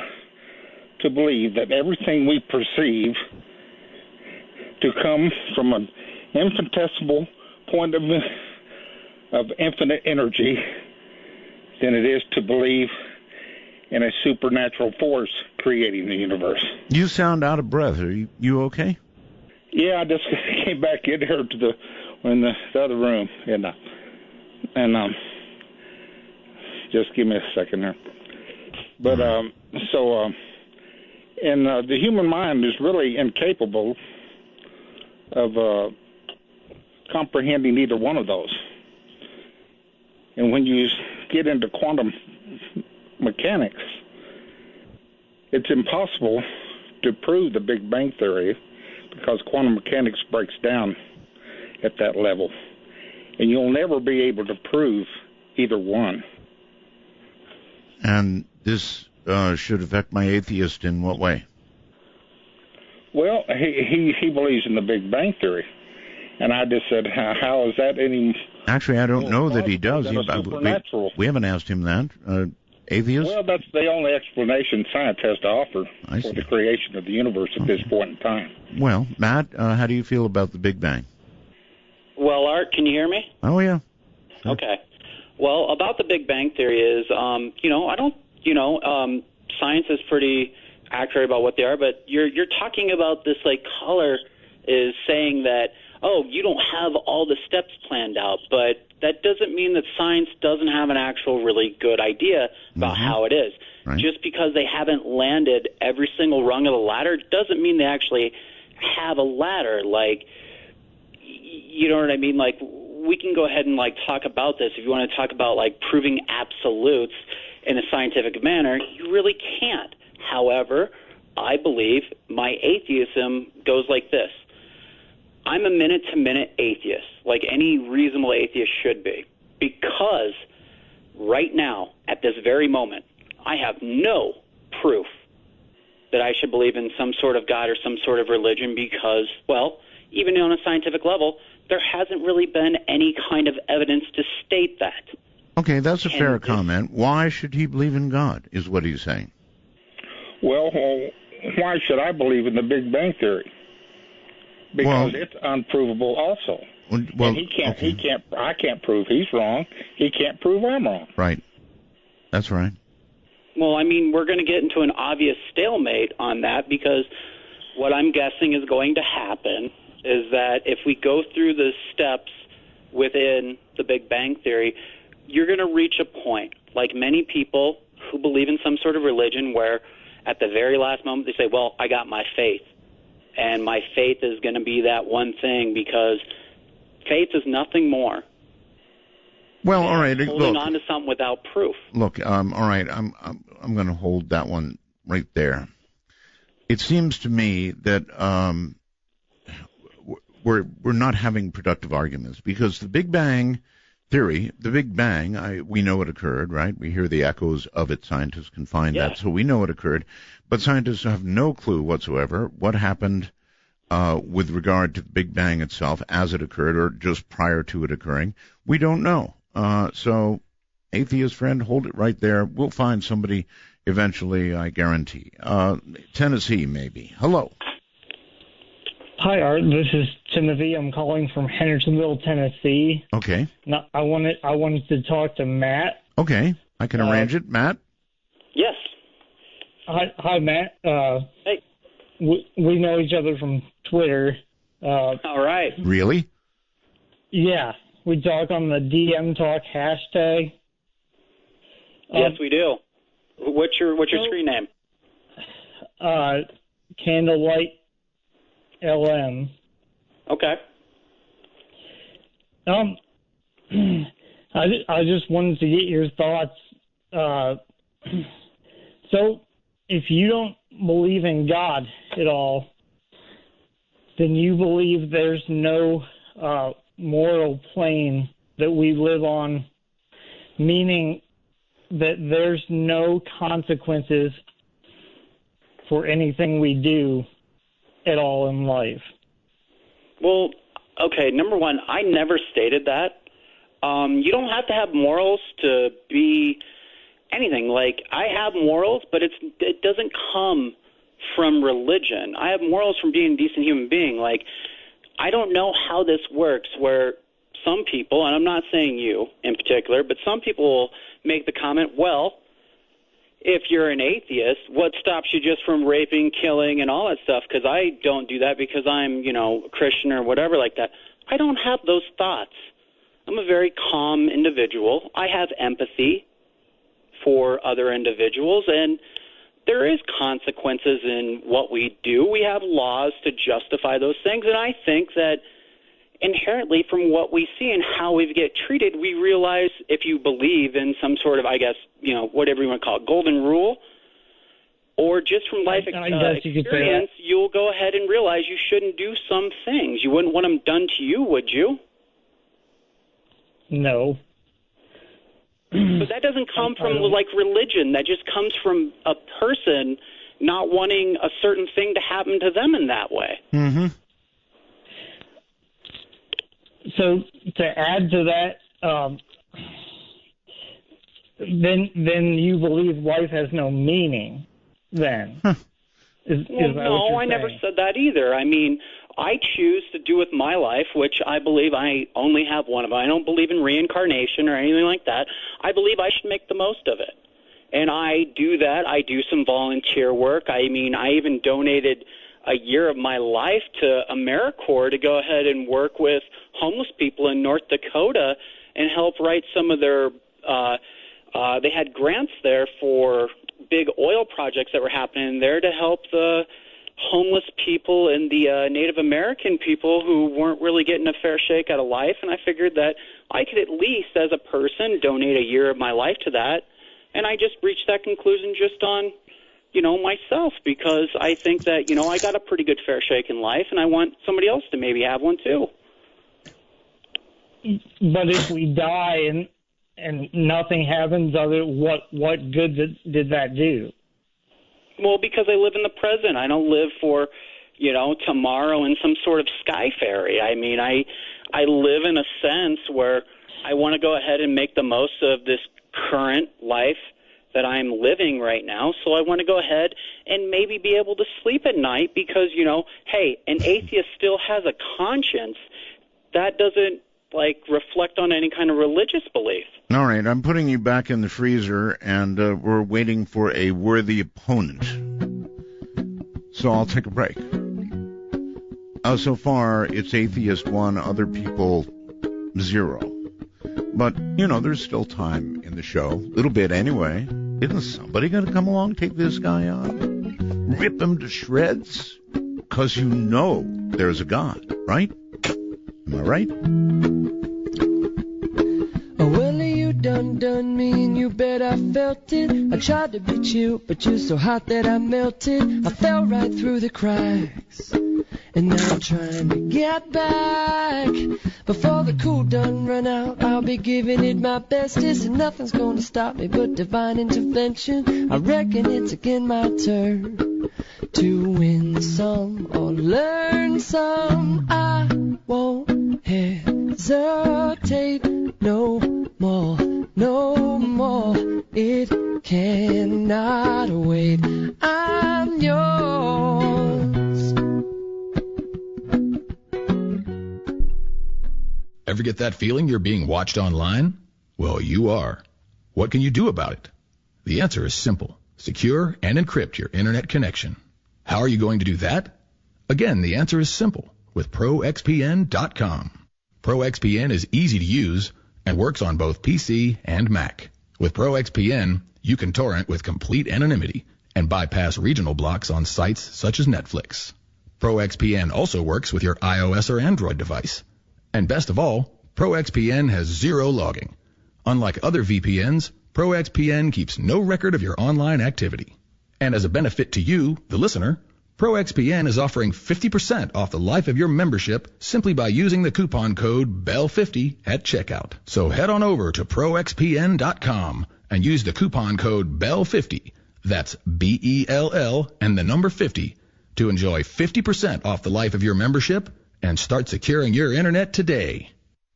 to believe that everything we perceive to come from an infinitesimal point of infinite energy than it is to believe in a supernatural force creating the universe? You sound out of breath. Are you okay? Yeah, I just came back in here to the other room, and just give me a second here. But the human mind is really incapable of comprehending either one of those. And when you get into quantum mechanics, it's impossible to prove the Big Bang Theory because quantum mechanics breaks down at that level. And you'll never be able to prove either one. And this should affect my atheist in what way? Well, he believes in the Big Bang Theory. And I just said, how is that any... Actually, I don't know that he does. Supernatural. We haven't asked him that. Atheist? Well, that's the only explanation science has to offer for the creation of the universe at this point in time. Well, Matt, how do you feel about the Big Bang? Well, Art, can you hear me? Oh, yeah. Okay. Well, about the Big Bang Theory is, science is pretty accurate about what they are, but you're talking about this, like, color is saying that, oh, you don't have all the steps planned out, but that doesn't mean that science doesn't have an actual really good idea about how it is. Right. Just because they haven't landed every single rung of the ladder doesn't mean they actually have a ladder. Like, you know what I mean? Like, we can go ahead and, like, talk about this. If you want to talk about, like, proving absolutes in a scientific manner, you really can't. However, I believe my atheism goes like this. I'm a minute-to-minute atheist, like any reasonable atheist should be, because right now, at this very moment, I have no proof that I should believe in some sort of God or some sort of religion because, well, even on a scientific level, there hasn't really been any kind of evidence to state that. Okay, that's a fair comment. Why should he believe in God, is what he's saying. Well, why should I believe in the Big Bang Theory? Because it's unprovable also. Well, and I can't prove he's wrong. He can't prove I'm wrong. Right. That's right. Well, I mean, we're going to get into an obvious stalemate on that because what I'm guessing is going to happen is that if we go through the steps within the Big Bang Theory, you're going to reach a point, like many people who believe in some sort of religion, where at the very last moment they say, well, I got my faith. And my faith is going to be that one thing because faith is nothing more. Well, all right. Holding on to something without proof. Look, all right. I'm going to hold that one right there. It seems to me that we're not having productive arguments, because the Big Bang theory, the Big Bang, we know it occurred, right? We hear the echoes of it. Scientists can find that, so we know it occurred. But scientists have no clue whatsoever what happened with regard to the Big Bang itself as it occurred, or just prior to it occurring. We don't know. So, atheist friend, hold it right there. We'll find somebody eventually, I guarantee. Tennessee, maybe. Hello. Hi, Art. This is Timothy. I'm calling from Hendersonville, Tennessee. Okay. Now, I wanted to talk to Matt. Okay. I can arrange it. Matt? Yes. Hi, Matt. Hey. We know each other from Twitter. All right. Really? Yeah. We talk on the DM Talk hashtag. Yes, we do. What's your screen name? Candlelight LM. Okay. I just wanted to get your thoughts. So, if you don't believe in God at all, then you believe there's no moral plane that we live on, meaning that there's no consequences for anything we do at all in life. Well, okay, number one, I never stated that. You don't have to have morals to be anything. Like, I have morals, but it doesn't come from religion. I have morals from being a decent human being. Like, I don't know how this works, where some people, and I'm not saying you in particular, but some people will make the comment, well, if you're an atheist, what stops you just from raping, killing, and all that stuff? Because I don't do that because I'm, a Christian or whatever like that. I don't have those thoughts. I'm a very calm individual. I have empathy for other individuals, and there is consequences in what we do. We have laws to justify those things, and I think that inherently from what we see and how we get treated, we realize if you believe in some sort of, I guess, whatever you want to call it, golden rule, or just from life experience, you'll go ahead and realize you shouldn't do some things. You wouldn't want them done to you, would you? No. But that doesn't come from, like, religion. That just comes from a person not wanting a certain thing to happen to them in that way. Mm-hmm. So to add to that, then you believe life has no meaning. Then, no, I never said that either. I mean, I choose to do with my life, which I believe I only have one of. I don't believe in reincarnation or anything like that. I believe I should make the most of it, and I do that. I do some volunteer work. I mean, I even donated a year of my life to AmeriCorps to go ahead and work with homeless people in North Dakota and help write some of their they had grants there for big oil projects that were happening there to help the homeless people and the Native American people who weren't really getting a fair shake out of life. And I figured that I could at least, as a person, donate a year of my life to that. And I just reached that conclusion just on myself, because I think that, I got a pretty good fair shake in life, and I want somebody else to maybe have one too. But if we die and nothing happens, what good did that do? Well, because I live in the present. I don't live for, tomorrow in some sort of sky fairy. I mean, I live in a sense where I want to go ahead and make the most of this current life that I'm living right now. So I want to go ahead and maybe be able to sleep at night because, hey, an atheist still has a conscience. That doesn't, reflect on any kind of religious belief. All right, I'm putting you back in the freezer, and we're waiting for a worthy opponent. So I'll take a break. So far, it's atheist 1, other people 0. But, there's still time in the show. A little bit anyway. Isn't somebody going to come along, take this guy on? Rip him to shreds? Because there's a God, right? Am I right? Well, you done me, and you bet I felt it. I tried to beat you, but you're so hot that I melted. I fell right through the cracks. And now I'm trying to get back. Before the cool done run out, I'll be giving it my bestest, and nothing's gonna stop me but divine intervention. I reckon it's again my turn to win some or learn some. I won't hesitate no more, no more. It cannot wait. I'm yours. Ever get that feeling you're being watched online? Well, you are. What can you do about it? The answer is simple. Secure and encrypt your internet connection. How are you going to do that? Again, the answer is simple with ProXPN.com. ProXPN is easy to use and works on both PC and Mac. With ProXPN, you can torrent with complete anonymity and bypass regional blocks on sites such as Netflix. ProXPN also works with your iOS or Android device. And best of all, ProXPN has zero logging. Unlike other VPNs, ProXPN keeps no record of your online activity. And as a benefit to you, the listener, ProXPN is offering 50% off the life of your membership simply by using the coupon code BELL50 at checkout. So head on over to ProXPN.com and use the coupon code BELL50, that's BELL and the number 50, to enjoy 50% off the life of your membership and start securing your internet today.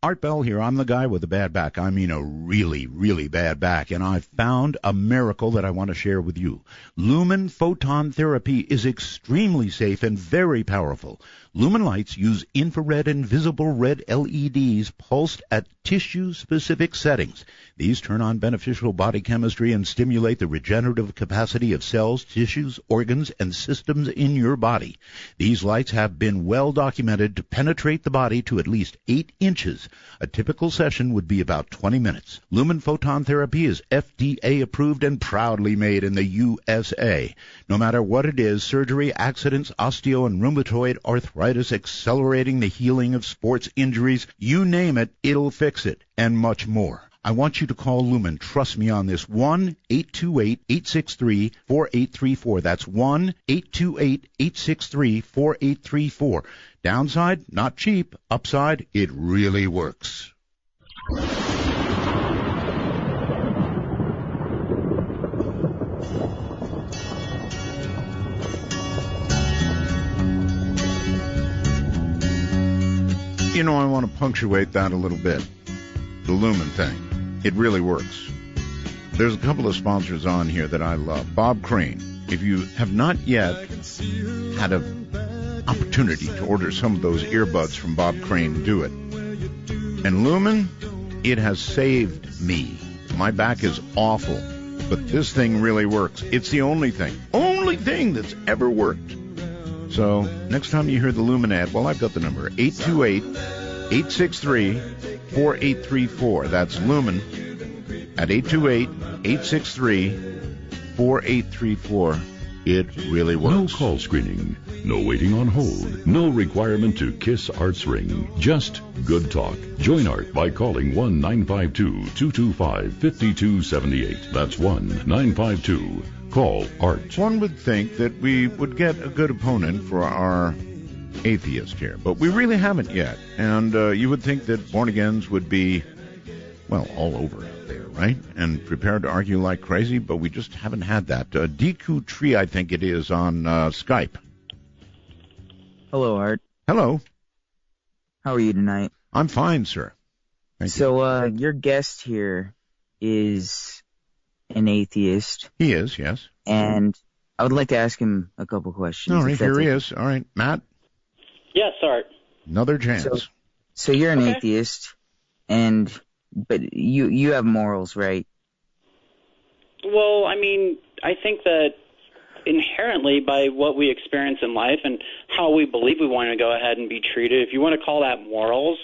Art Bell here. I'm the guy with a bad back. I mean a really, really bad back. And I've found a miracle that I want to share with you. Lumen photon therapy is extremely safe and very powerful. Lumen lights use infrared and visible red LEDs pulsed at tissue-specific settings. These turn on beneficial body chemistry and stimulate the regenerative capacity of cells, tissues, organs, and systems in your body. These lights have been well documented to penetrate the body to at least 8 inches. A typical session would be about 20 minutes. Lumen photon therapy is FDA approved and proudly made in the USA. No matter what it is, surgery, accidents, osteo and rheumatoid arthritis, accelerating the healing of sports injuries, you name it, it'll fix it, and much more. I want you to call Lumen. Trust me on this. 1-828-863-4834. That's 1-828-863-4834. Downside, not cheap. Upside, it really works. You know, I want to punctuate that a little bit. The Lumen thing. It really works. There's a couple of sponsors on here that I love. Bob Crane. If you have not yet had an opportunity to order some of those earbuds from Bob Crane, do it. And Lumen, it has saved me. My back is awful, but this thing really works. It's the only thing that's ever worked. So next time you hear the Lumen ad, well, I've got the number, 828-863-4834. That's Lumen at 828-863-4834. It really works. No call screening, no waiting on hold, no requirement to kiss Art's ring, just good talk. Join Art by calling 1-952-225-5278. That's 1-952-CALL ART. One would think that we would get a good opponent for our atheist here, but we really haven't yet. And you would think that born-agains would be, well, all over there, right? And prepared to argue like crazy, but we just haven't had that. Deku Tree, I think it is, on Skype. Hello, Art. Hello. How are you tonight? I'm fine, sir. Thank you. Your guest here is an atheist. He is, yes. And I would like to ask him a couple questions. All right, here he is. All right, Matt. Yes, Art. Another chance. So you're an atheist, but you have morals, right? Well, I mean, I think that inherently by what we experience in life and how we believe we want to go ahead and be treated, if you want to call that morals,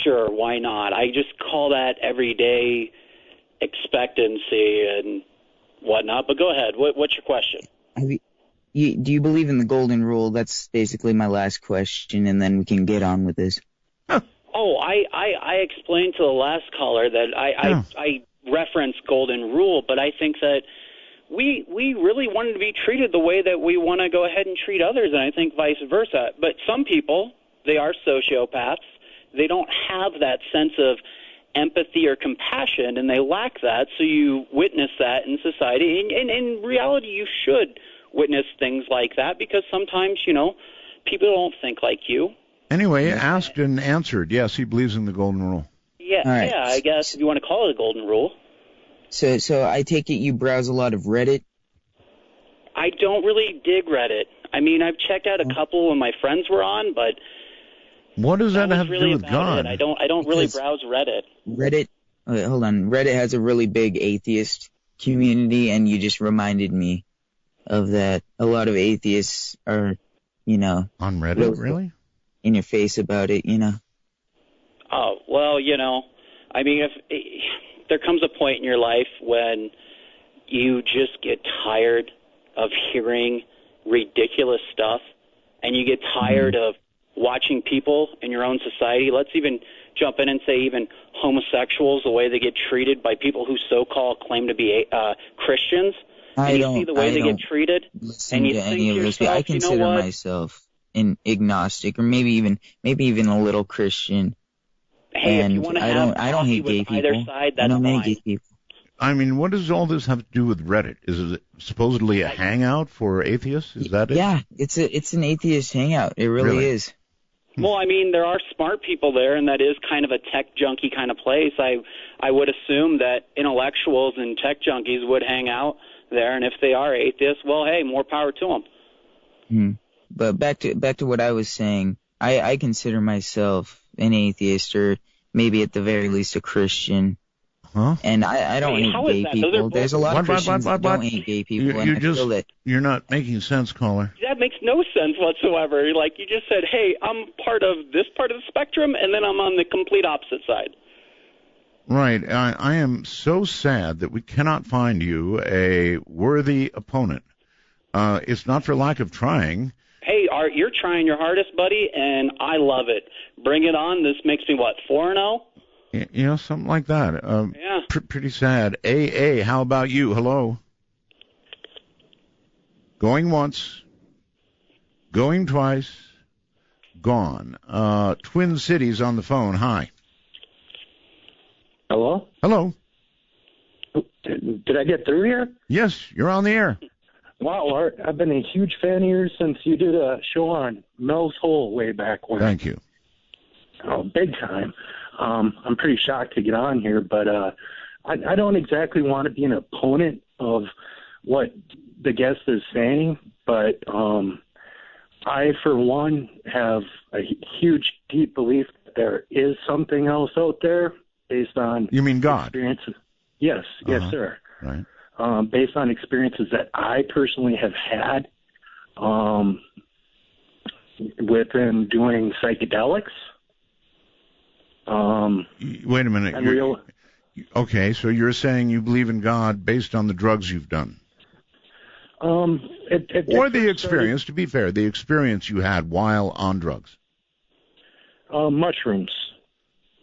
sure, why not? I just call that everyday expectancy and whatnot. But go ahead. What's your question? Do you believe in the golden rule? That's basically my last question, and then we can get on with this. Oh, I explained to the last caller that I reference golden rule, but I think that we really wanted to be treated the way that we want to go ahead and treat others, and I think vice versa. But some people, they are sociopaths. They don't have that sense of empathy or compassion, and they lack that, so you witness that in society. And in reality, you should witness things like that, because sometimes, people don't think like you. Anyway, asked and answered. Yes, he believes in the golden rule. Yeah, right. Yeah, I guess if you want to call it a golden rule. So I take it you browse a lot of Reddit? I don't really dig Reddit. I mean, I've checked out a couple when my friends were on, but what does that have to do with God? I don't really browse Reddit. Reddit, okay, hold on. Reddit has a really big atheist community, and you just reminded me of that. A lot of atheists are, on Reddit, really? In your face about it, Oh, well, I mean, if there comes a point in your life when you just get tired of hearing ridiculous stuff, and you get tired of watching people in your own society. Let's even jump in and say even homosexuals, the way they get treated by people who so-called claim to be Christians. And you see the way they get treated, and you think to yourself, I consider myself an agnostic, or maybe even a little Christian. Hey, and if you want to I don't hate gay people. Either side, that's I don't fine. hate gay people. I mean, what does all this have to do with Reddit? Is it supposedly a hangout for atheists? Is that it? Yeah, it's an atheist hangout. It really is. Well, I mean, there are smart people there, and that is kind of a tech junkie kind of place. I would assume that intellectuals and tech junkies would hang out there, and if they are atheists, well, hey, more power to them. But back to what I was saying, I consider myself an atheist, or maybe at the very least a Christian. Huh? And I don't hate gay people. There's a lot of Christians that don't hate gay people. You're not making sense, caller. That makes no sense whatsoever. Like you just said, hey, I'm part of this part of the spectrum, and then I'm on the complete opposite side. Right. I am so sad that we cannot find you a worthy opponent. It's not for lack of trying. Hey, Art, you're trying your hardest, buddy, and I love it. Bring it on. This makes me, 4-0? Something like that. Yeah. Pretty sad. AA, how about you? Hello? Going once. Going twice. Gone. Twin Cities on the phone. Hi. Hello? Hello. Did I get through here? Yes, you're on the air. Wow, Art, I've been a huge fan of yours since you did a show on Mel's Hole way back when. Thank you. Oh, big time. I'm pretty shocked to get on here, but I don't exactly want to be an opponent of what the guest is saying, but I, for one, have a huge, deep belief that there is something else out there based on... You mean God? Experiences. Yes, yes, sir. Right. Based on experiences that I personally have had within doing psychedelics. Wait a minute. Okay, so you're saying you believe in God based on the drugs you've done? Or the experience, to be fair, the experience you had while on drugs? Mushrooms.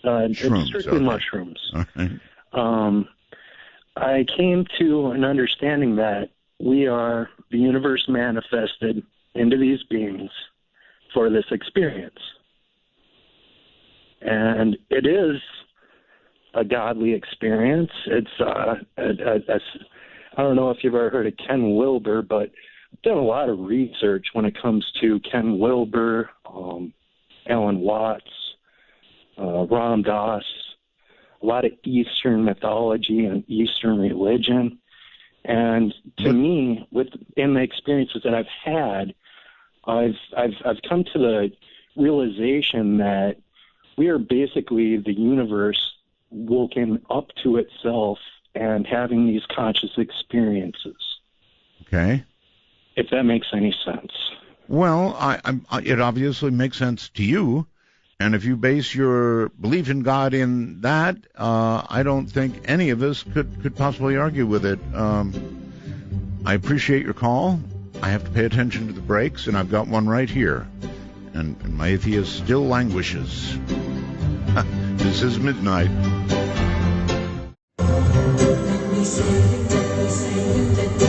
Shrooms, strictly mushrooms. All right. I came to an understanding that we are the universe manifested into these beings for this experience. And it is a godly experience. It's I don't know if you've ever heard of Ken Wilber, but I've done a lot of research when it comes to Ken Wilber, Alan Watts, Ram Dass, a lot of Eastern mythology and Eastern religion. And to me, in the experiences that I've had, I've come to the realization that we are basically the universe woken up to itself and having these conscious experiences. Okay. If that makes any sense. Well, it obviously makes sense to you. And if you base your belief in God in that, I don't think any of us could possibly argue with it. I appreciate your call. I have to pay attention to the breaks, and I've got one right here. And my atheist still languishes. This is midnight. Let me say it,